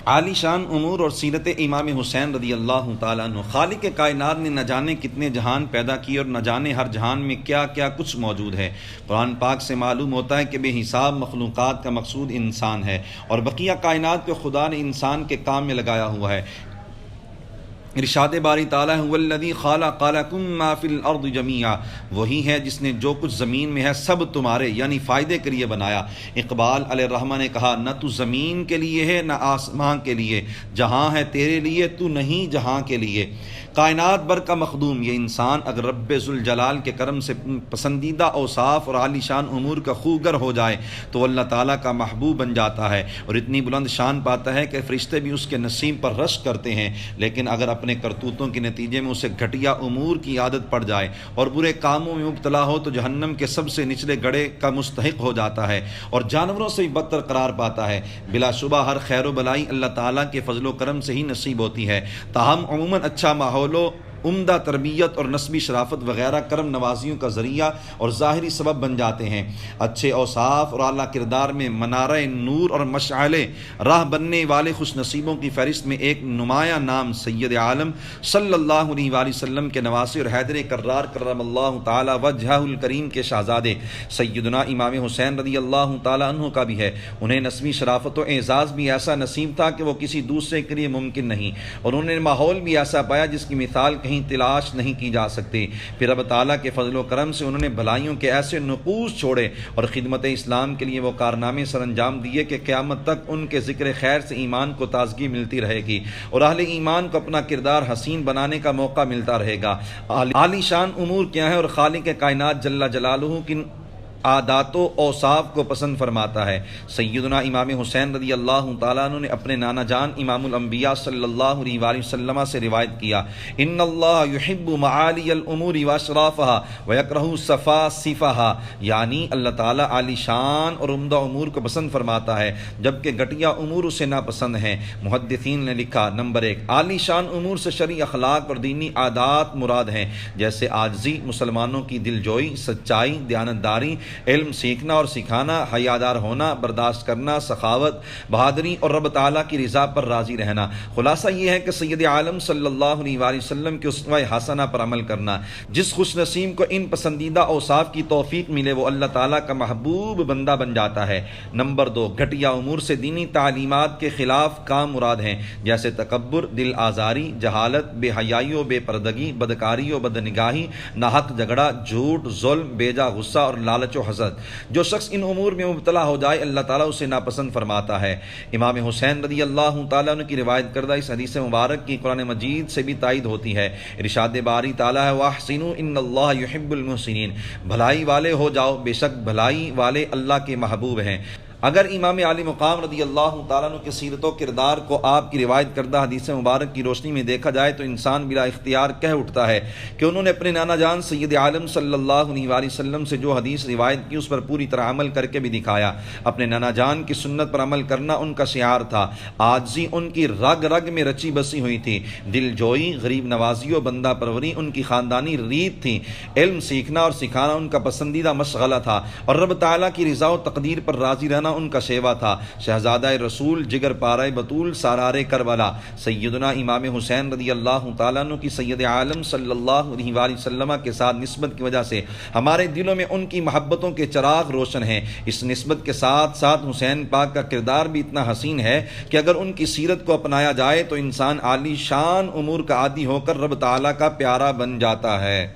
عالی شان امور اور سیرت امام حسین رضی اللہ تعالیٰ عنہ۔ خالق کائنات نے نہ جانے کتنے جہان پیدا کیے اور نہ جانے ہر جہان میں کیا کیا کچھ موجود ہے۔ قرآن پاک سے معلوم ہوتا ہے کہ بے حساب مخلوقات کا مقصود انسان ہے اور بقیہ کائنات کو خدا نے انسان کے کام میں لگایا ہوا ہے۔ ارشاد باری تعالیٰ هو الذی خلق لکم ما فی الارض جمیعا، وہی ہے جس نے جو کچھ زمین میں ہے سب تمہارے یعنی فائدے کے لیے بنایا۔ اقبال علیہ الرحمہ نے کہا نہ تو زمین کے لیے ہے نہ آسمان کے لیے، جہاں ہے تیرے لیے تو نہیں جہاں کے لیے۔ کائنات بر کا مخدوم یہ انسان اگر رب ذوالجلال کے کرم سے پسندیدہ اوصاف اور عالی شان امور کا خوگر ہو جائے تو اللہ تعالیٰ کا محبوب بن جاتا ہے اور اتنی بلند شان پاتا ہے کہ فرشتے بھی اس کے نسیم پر رشک کرتے ہیں۔ لیکن اگر اپنے کرتوتوں کے نتیجے میں اسے گھٹیا امور کی عادت پڑ جائے اور برے کاموں میں مبتلا ہو تو جہنم کے سب سے نچلے گڑھے کا مستحق ہو جاتا ہے اور جانوروں سے بھی بدتر قرار پاتا ہے۔ بلا شبہ ہر خیر و بلائی اللہ تعالیٰ کے فضل و کرم سے ہی نصیب ہوتی ہے، تاہم عموماً اچھا ماحول عمدہ تربیت اور نسبی شرافت وغیرہ کرم نوازیوں کا ذریعہ اور ظاہری سبب بن جاتے ہیں۔ اچھے اوصاف اور اعلیٰ کردار میں منارہ نور اور مشعل راہ بننے والے خوش نصیبوں کی فہرست میں ایک نمایاں نام سید عالم صلی اللہ علیہ وآلہ وسلم کے نواسے اور حیدر کرار کرم اللہ تعالی وجہہ الکریم کے شہزادے سیدنا امام حسین رضی اللہ تعالی عنہ کا بھی ہے۔ انہیں نسبی شرافت و اعزاز بھی ایسا نصیب تھا کہ وہ کسی دوسرے کے لیے ممکن نہیں، اور انہوں نے ماحول بھی ایسا پایا جس کی مثال کہیں تلاش نہیں کی جا سکتی۔ پھر رب تعالیٰ کے فضل و کرم سے انہوں نے بھلائیوں کے ایسے نقوش چھوڑے اور خدمت اسلام کے لیے وہ کارنامے سر انجام دیے کہ قیامت تک ان کے ذکر خیر سے ایمان کو تازگی ملتی رہے گی اور اہل ایمان کو اپنا کردار حسین بنانے کا موقع ملتا رہے گا۔ عالی شان امور کیا ہے اور خالق کائنات جل جلالہ کن عادات و اوصاف کو پسند فرماتا ہے۔ سیدنا امام حسین رضی اللہ تعالیٰ عنہ نے اپنے نانا جان امام الانبیاء صلی اللہ علیہ وآلہ وسلم سے روایت کیا ان اللہ یحب معالی الامور واشرافها ویکرہ سفاسفها، یعنی اللہ تعالیٰ عالی شان اور عمدہ امور کو پسند فرماتا ہے جبکہ گھٹیا امور اسے ناپسند ہیں۔ محدثین نے لکھا نمبر 1 عالی شان امور سے شرعی اخلاق اور دینی عادات مراد ہیں، جیسے عاجزی، مسلمانوں کی دل جوئی، سچائی، دیانتداری، علم سیکھنا اور سکھانا، حیادار ہونا، برداشت کرنا، سخاوت، بہادری اور رب تعالیٰ کی رضا پر راضی رہنا۔ خلاصہ یہ ہے کہ سید عالم صلی اللہ علیہ وآلہ وسلم کے اسوہ حسنہ پر عمل کرنا۔ جس خوش نصیب کو ان پسندیدہ اوصاف کی توفیق ملے وہ اللہ تعالیٰ کا محبوب بندہ بن جاتا ہے۔ نمبر 2 گھٹیا امور سے دینی تعلیمات کے خلاف کام مراد ہیں، جیسے تکبر، دل آزاری، جہالت، بے حیائی و بے پردگی، بدکاری و بدنگاہی، ناحق جھگڑا، جھوٹ، ظلم، بیجا غصہ اور لالچ و حسد۔ جو شخص ان امور میں مبتلا ہو جائے اللہ تعالیٰ اسے ناپسند فرماتا ہے۔ امام حسین رضی اللہ تعالیٰ عنہ کی روایت کردہ اس حدیث مبارک کی قرآن مجید سے بھی تائید ہوتی ہے۔ ارشاد باری تعالیٰ ہے وَأَحْسِنُوا إِنَّ اللَّهَ يُحِبُّ الْمُحْسِنِينَ، بھلائی والے ہو جاؤ، بے شک بھلائی والے اللہ کے محبوب ہیں۔ اگر امام عالی مقام رضی اللہ تعالیٰ عنہ کے سیرت و کردار کو آپ کی روایت کردہ حدیث مبارک کی روشنی میں دیکھا جائے تو انسان بلا اختیار کہہ اٹھتا ہے کہ انہوں نے اپنے نانا جان سید عالم صلی اللہ علیہ وآلہ وسلم سے جو حدیث روایت کی اس پر پوری طرح عمل کر کے بھی دکھایا۔ اپنے نانا جان کی سنت پر عمل کرنا ان کا شعار تھا، عاجزی ان کی رگ رگ میں رچی بسی ہوئی تھی، دل جوئی، غریب نوازی و بندہ پروری ان کی خاندانی ریت تھی، علم سیکھنا اور سکھانا ان کا پسندیدہ مشغلہ تھا اور رب تعالیٰ کی رضا و تقدیر پر راضی رہنا ان کا شیوا تھا۔ شہزادہ رسول، جگر پارہ بطول، سالار کربلا سیدنا امام حسین رضی اللہ تعالیٰ عنہ کی سید عالم صلی اللہ علیہ وآلہ وسلم کے ساتھ نسبت کی وجہ سے ہمارے دلوں میں ان کی محبتوں کے چراغ روشن ہیں۔ اس نسبت کے ساتھ ساتھ حسین پاک کا کردار بھی اتنا حسین ہے کہ اگر ان کی سیرت کو اپنایا جائے تو انسان عالی شان امور کا عادی ہو کر رب تعالیٰ کا پیارا بن جاتا ہے۔